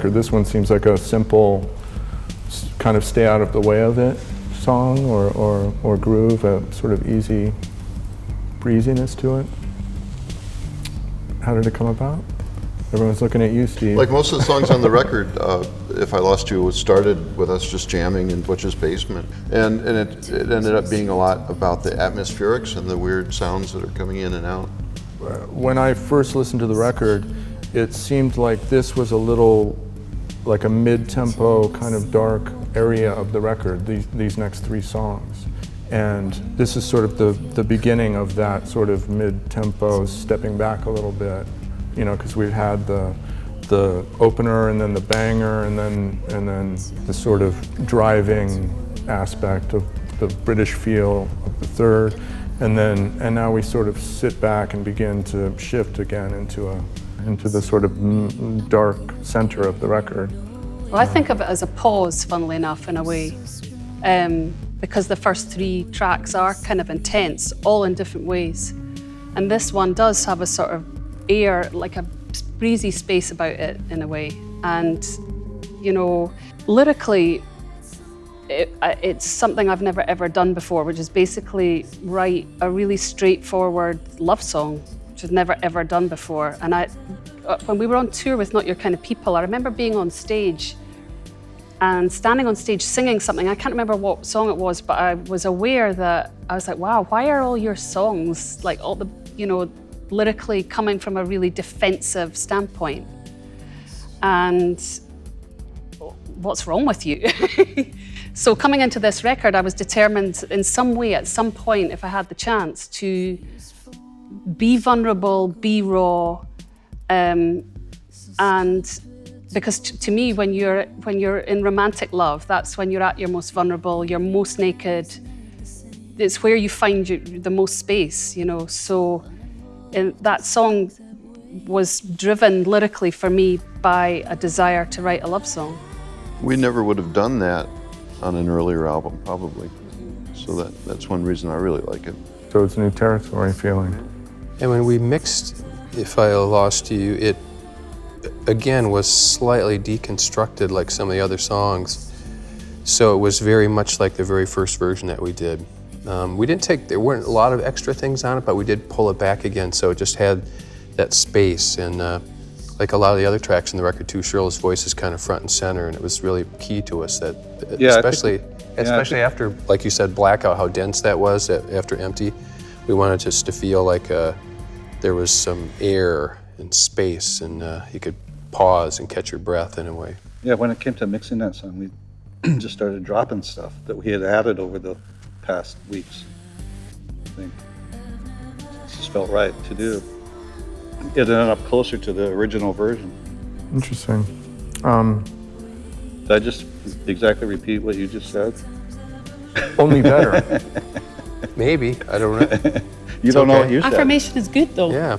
record. This one seems like a simple, kind of stay out of the way of it song or groove, a sort of easy breeziness to it. How did it come about? Everyone's looking at you, Steve. Like most of the songs on the record, If I Lost You, it started with us just jamming in Butch's basement. And it ended up being a lot about the atmospherics and the weird sounds that are coming in and out. When I first listened to the record, it seemed like this was a little like a mid-tempo kind of dark area of the record, these next three songs. And this is sort of the beginning of that sort of mid-tempo stepping back a little bit, you know, because we've had the opener and then the banger and then the sort of driving aspect of the British feel of the third, and now we sort of sit back and begin to shift again into the sort of dark center of the record. Well, I think of it as a pause, funnily enough, in a way, because the first three tracks are kind of intense, all in different ways. And this one does have a sort of air, like a breezy space about it in a way. And, you know, lyrically, it's something I've never ever done before, which is basically write a really straightforward love song, which I've never ever done before. And when we were on tour with Not Your Kind of People, I remember being on stage and standing on stage singing something. I can't remember what song it was, but I was aware that I was like, wow, why are all your songs, like all the, you know, lyrically coming from a really defensive standpoint? And what's wrong with you? So coming into this record, I was determined in some way, at some point, if I had the chance, to be vulnerable, be raw, and because to me, when you're in romantic love, that's when you're at your most vulnerable, you're most naked. It's where you find the most space, you know. So that song was driven lyrically for me by a desire to write a love song. We never would have done that on an earlier album, probably. So that's one reason I really like it. So it's new territory feeling. And when we mixed If I Lost You, it again was slightly deconstructed like some of the other songs. So it was very much like the very first version that we did. There weren't a lot of extra things on it, but we did pull it back again, so it just had that space. And like a lot of the other tracks in the record too, Shirley's voice is kind of front and center, and it was really key to us that, especially after, like you said, Blackout, how dense that was after Empty. We wanted just to feel like there was some air and space, and you could pause and catch your breath in a way. Yeah, when it came to mixing that song, we just started dropping stuff that we had added over the past weeks. I think it just felt right to do. It ended up closer to the original version. Interesting. Did I just exactly repeat what you just said? Only better. Maybe, I don't know. You don't know what you said. Affirmation is good though. Yeah.